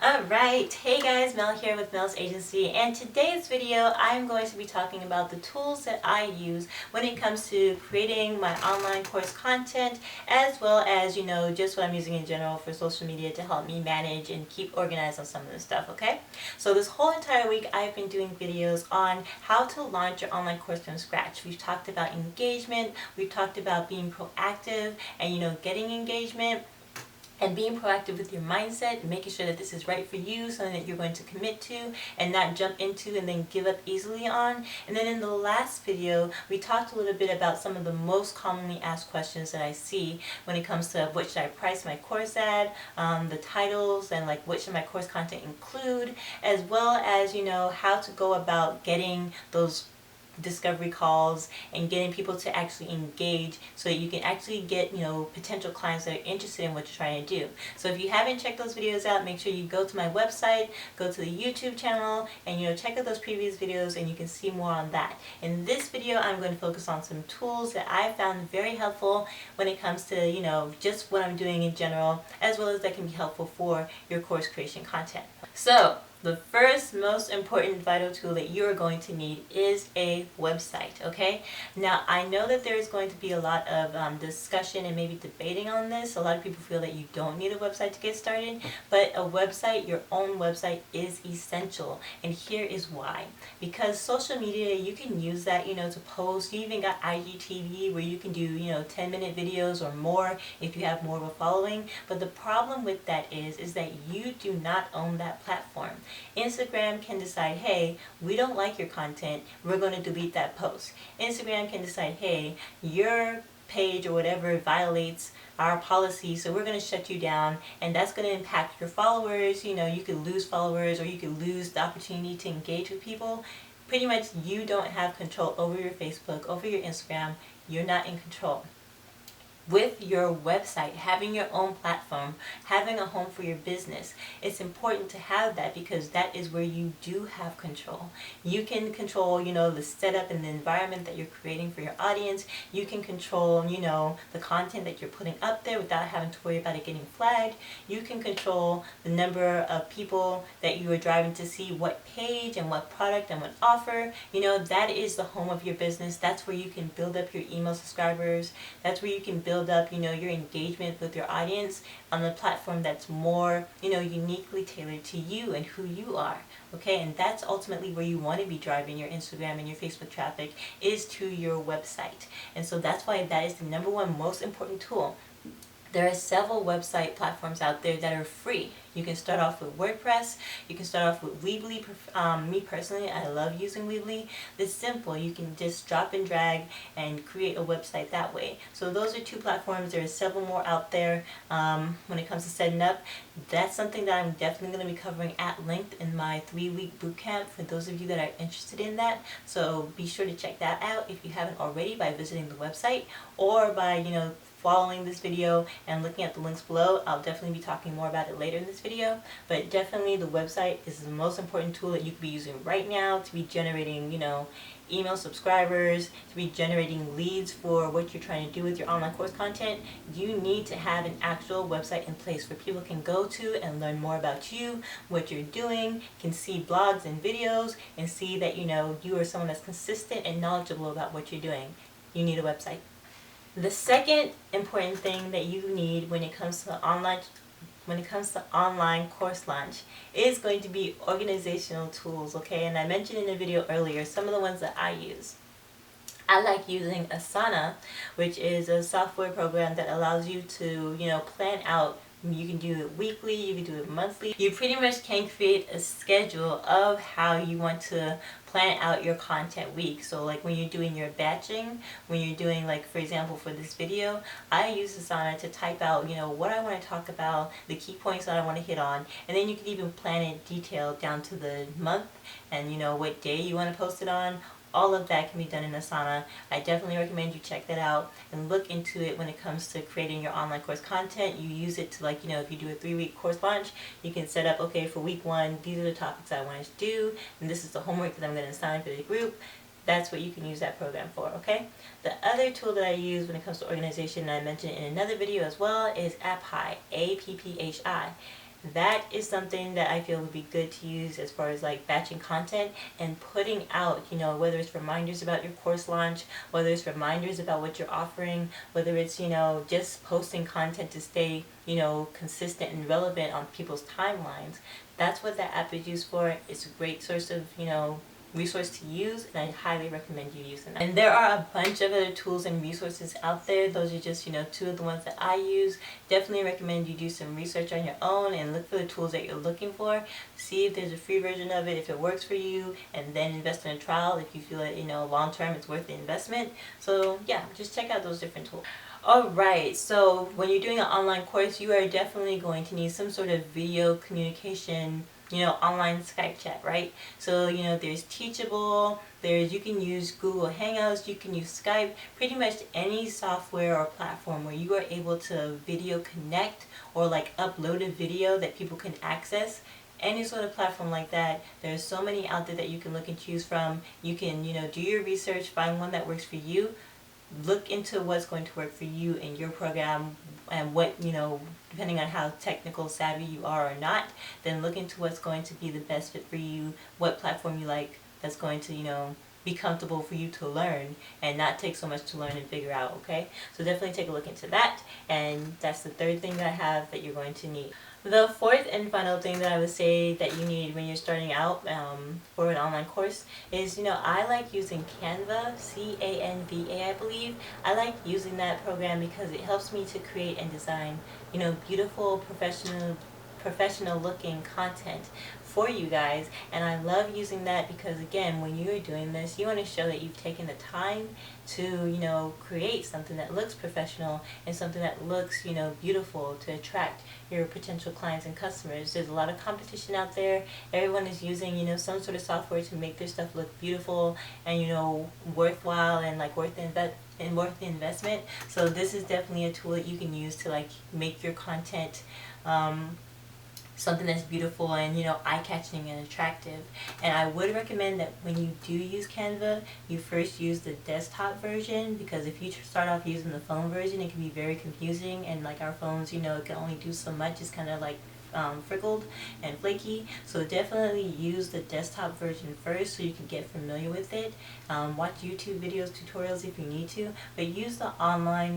Alright, hey guys, Mel here with Mel's Agency, and today's video I'm going to be talking about the tools that I use when it comes to creating my online course content, as well as, just what I'm using in general for social media to help me manage and keep organized on some of this stuff, okay? So this whole entire week I've been doing videos on how to launch your online course from scratch. We've talked about engagement, we've talked about being proactive and, getting engagement, and being proactive with your mindset, making sure that this is right for you, something that you're going to commit to and not jump into and then give up easily on. And then in the last video, we talked a little bit about some of the most commonly asked questions that I see when it comes to what should I price my course at, the titles, and like what should my course content include, as well as, how to go about getting those discovery calls and getting people to actually engage so that you can actually get potential clients that are interested in what you're trying to do. So if you haven't checked those videos out, make sure you go to my website, go to the YouTube channel, and check out those previous videos and you can see more on that. In this video I'm going to focus on some tools that I found very helpful when it comes to just what I'm doing in general, as well as that can be helpful for your course creation content. So the first most important vital tool that you are going to need is a website, okay? Now, I know that there's going to be a lot of discussion and maybe debating on this. A lot of people feel that you don't need a website to get started, but a website, your own website, is essential. And here is why. Because social media, you can use that, to post. You even got IGTV where you can do, 10-minute videos or more if you have more of a following. But the problem with that is that you do not own that platform. Instagram can decide, hey, we don't like your content, we're going to delete that post. Instagram can decide, hey, your page or whatever violates our policy, so we're going to shut you down, and that's going to impact your followers. You could lose followers, or you could lose the opportunity to engage with people. Pretty much you don't have control over your Facebook, over your Instagram. You're not in control. With your website, having your own platform, having a home for your business, it's important to have that because that is where you do have control. You can control, the setup and the environment that you're creating for your audience. You can control, the content that you're putting up there without having to worry about it getting flagged. You can control the number of people that you are driving to see what page and what product and what offer. That is the home of your business. That's where you can build up your email subscribers. That's where you can build up, your engagement with your audience on the platform that's more, uniquely tailored to you and who you are. Okay, and that's ultimately where you want to be driving your Instagram and your Facebook traffic, is to your website. And so that's why that is the number one most important tool. There are several website platforms out there that are free. You can start off with WordPress. You can start off with Weebly. Me personally, I love using Weebly. It's simple. You can just drop and drag and create a website that way. So those are two platforms. There are several more out there when it comes to setting up. That's something that I'm definitely going to be covering at length in my 3-week bootcamp for those of you that are interested in that. So be sure to check that out if you haven't already by visiting the website or by, following this video and looking at the links below. I'll definitely be talking more about it later in this video, but definitely the website is the most important tool that you could be using right now to be generating, email subscribers, to be generating leads for what you're trying to do with your online course content. You need to have an actual website in place where people can go to and learn more about you, what you're doing, can see blogs and videos, and see that, you are someone that's consistent and knowledgeable about what you're doing. You need a website. The second important thing that you need when it comes to online course launch is going to be organizational tools, okay? And I mentioned in a video earlier some of the ones that I use. I like using Asana, which is a software program that allows you to, plan out. You can do it weekly, you can do it monthly. You pretty much can create a schedule of how you want to plan out your content week. So like when you're doing your batching, when you're doing, like, for example, for this video, I use Asana to type out, what I want to talk about, the key points that I want to hit on, and then you can even plan it detailed down to the month and, what day you want to post it on. All of that can be done in Asana. I definitely recommend you check that out and look into it when it comes to creating your online course content. You use it to, like, if you do a 3-week course launch, you can set up, okay, for week 1, these are the topics I want to do, and this is the homework that I'm going to assign for the group. That's what you can use that program for, okay? The other tool that I use when it comes to organization, and I mentioned in another video as well, is AppHi, APPHI. that is something that I feel would be good to use as far as like batching content and putting out, whether it's reminders about your course launch, whether it's reminders about what you're offering, whether it's, just posting content to stay, consistent and relevant on people's timelines. That's what that app is used for. It's a great source of, resource to use, and I highly recommend you using that. And there are a bunch of other tools and resources out there. Those are just, two of the ones that I use. Definitely recommend you do some research on your own and look for the tools that you're looking for. See if there's a free version of it, if it works for you, and then invest in a trial if you feel that, long term it's worth the investment. So yeah, just check out those different tools. Alright, so when you're doing an online course, you are definitely going to need some sort of video communication, online Skype chat, right? So, there's Teachable, you can use Google Hangouts, you can use Skype, pretty much any software or platform where you are able to video connect or like upload a video that people can access. Any sort of platform like that. There's so many out there that you can look and choose from. You can, do your research, find one that works for you. Look into what's going to work for you in your program, and what, depending on how technical savvy you are or not, then look into what's going to be the best fit for you, what platform you like that's going to, be comfortable for you to learn and not take so much to learn and figure out, okay? So definitely take a look into that, and that's the third thing that I have that you're going to need. The fourth and final thing that I would say that you need when you're starting out for an online course is, I like using Canva, C-A-N-V-A, I believe. I like using that program because it helps me to create and design, beautiful, professional looking content for you guys. And I love using that because, again, when you're doing this, you want to show that you've taken the time to, create something that looks professional and something that looks, beautiful to attract your potential clients and customers. There's a lot of competition out there. Everyone is using, some sort of software to make their stuff look beautiful and, worthwhile and like worth the investment. So this is definitely a tool that you can use to like make your content something that's beautiful and, eye-catching and attractive. And I would recommend that when you do use Canva, you first use the desktop version, because if you start off using the phone version, it can be very confusing, and like our phones, it can only do so much. It's kind of like frickled and flaky. So definitely use the desktop version first so you can get familiar with it. Watch YouTube videos, tutorials if you need to, but use the online,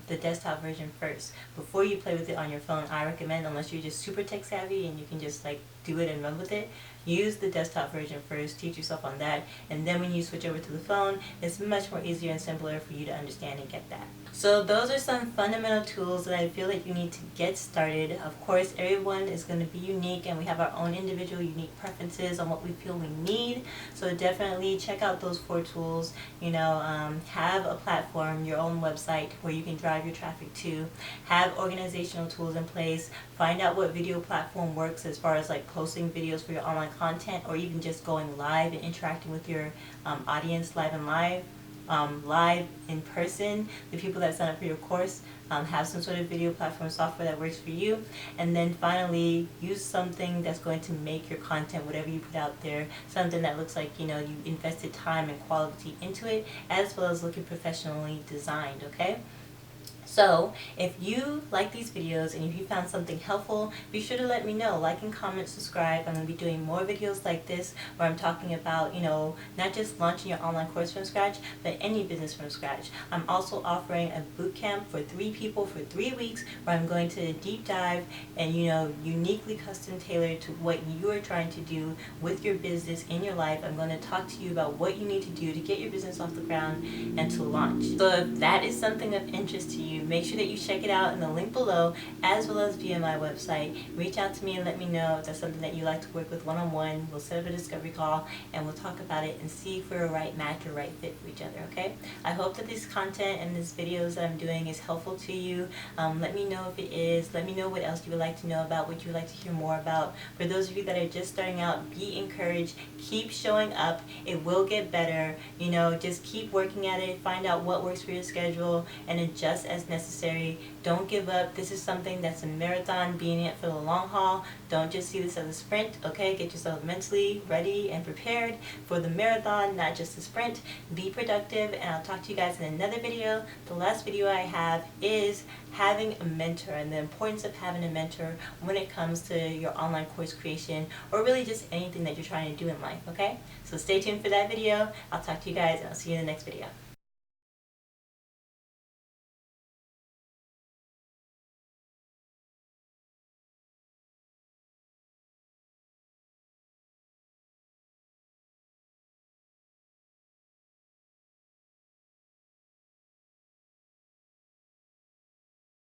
the desktop version first before you play with it on your phone. I recommend, unless you're just super tech savvy and you can just like do it and run with it, use the desktop version first, teach yourself on that, and then when you switch over to the phone, it's much more easier and simpler for you to understand and get that. So those are some fundamental tools that I feel like you need to get started. Of course, everyone is going to be unique, and we have our own individual unique preferences on what we feel we need. So definitely check out those 4 tools. Have a platform, your own website where you can drive your traffic to. Have organizational tools in place. Find out what video platform works as far as like posting videos for your online content, or even just going live and interacting with your audience live in person. The people that sign up for your course, have some sort of video platform software that works for you. And then finally, use something that's going to make your content, whatever you put out there, something that looks like, you invested time and quality into it, as well as looking professionally designed, okay? So if you like these videos and if you found something helpful, be sure to let me know. Like and comment, subscribe. I'm going to be doing more videos like this where I'm talking about, not just launching your online course from scratch, but any business from scratch. I'm also offering a boot camp for 3 people for 3 weeks where I'm going to deep dive and, uniquely custom tailored to what you are trying to do with your business in your life. I'm going to talk to you about what you need to do to get your business off the ground and to launch. So if that is something of interest to you, make sure that you check it out in the link below, as well as via my website. Reach out to me and let me know if that's something that you like to work with one-on-one. We'll set up a discovery call and we'll talk about it and see if we're a right match or right fit for each other, okay? I hope that this content and these videos that I'm doing is helpful to you. Let me know if it is. Let me know what else you would like to know about, what you would like to hear more about. For those of you that are just starting out, be encouraged. Keep showing up. It will get better. Just keep working at it. Find out what works for your schedule and adjust as it's necessary. Don't give up. This is something that's a marathon, being in it for the long haul. Don't just see this as a sprint, okay? Get yourself mentally ready and prepared for the marathon, not just the sprint. Be productive, and I'll talk to you guys in another video. The last video I have is having a mentor and the importance of having a mentor when it comes to your online course creation, or really just anything that you're trying to do in life, okay? So stay tuned for that video. I'll talk to you guys, and I'll see you in the next video.